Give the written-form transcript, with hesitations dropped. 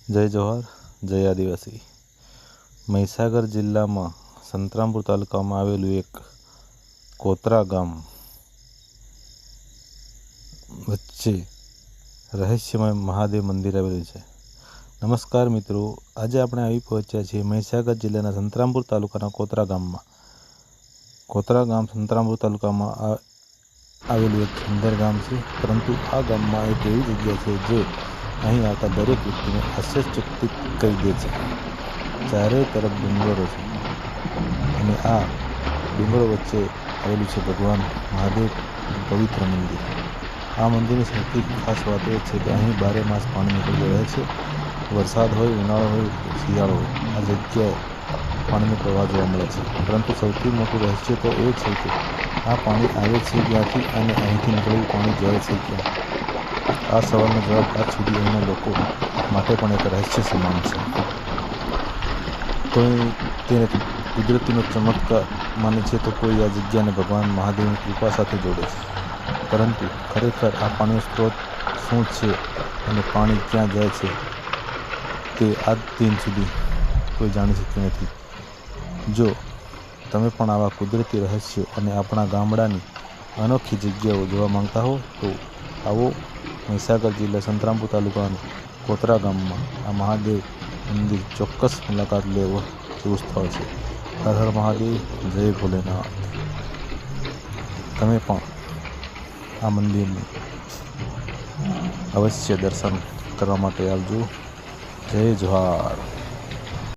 જય જોહાર, જય આદિવાસી। મહીસાગર જિલ્લામાં સંતરામપુર તાલુકામાં આવેલું એક કોતરા ગામ વચ્ચે રહસ્યમય મહાદેવ મંદિર આવેલું છે। નમસ્કાર મિત્રો, આજે આપણે આવી પહોંચ્યા છીએ મહીસાગર જિલ્લાના સંતરામપુર તાલુકાના કોતરા ગામમાં। કોતરા ગામ સંતરામપુર તાલુકામાં આવેલું એક સુંદર ગામ છે, પરંતુ આ ગામમાં એક એવી જગ્યા છે જે અહીં આવતા દરેક વ્યક્તિને આશ્ચર્યચકિત કરી દે છે। ચારે તરફ ડુંગરો છે અને આ ડુંગરો વચ્ચે આવેલું છે ભગવાન મહાદેવનું પવિત્ર મંદિર। આ મંદિરની સૌથી ખાસ વાત એ છે કે અહીં 12 માસ પાણી નીકળતું રહે છે। વરસાદ હોય, ઉનાળો હોય, શિયાળો હોય, આ જગ્યાએ પાણીનો પ્રવાહ જોવા મળે છે। પરંતુ સૌથી મોટું રહસ્ય તો એ છે કે આ પાણી આવે છે ક્યાંથી અને અહીંથી નીકળેલું પાણી જાય છે ક્યાં? આ સવાલનો જવાબ આજ સુધી અહીંના લોકો માટે પણ એક રહસ્ય સમાન છે। કોઈ તેને કુદરતીનો ચમત્કાર માને છે તો કોઈ આ જગ્યાને ભગવાન મહાદેવની કૃપા સાથે જોડે છે। પરંતુ ખરેખર આ પાણીનો સ્ત્રોત શું છે અને પાણી ક્યાં જાય છે તે આજ દિન સુધી કોઈ જાણી શક્યું નથી। જો તમે પણ આવા કુદરતી રહસ્યો અને આપણા ગામડાની અનોખી જગ્યાઓ જોવા માંગતા હો તો આવો મહીસાગર જિલ્લા સંતરામપુર તાલુકાના કોતરા ગામમાં આ મહાદેવ મંદિર ચોક્કસ મુલાકાત લેવા જેવું સ્થળ છે। હર હર મહાદેવ, જય ભોલેનાથ। તમે પણ આ મંદિરને અવશ્ય દર્શન કરવા માટે આવજો। જય જોહાર।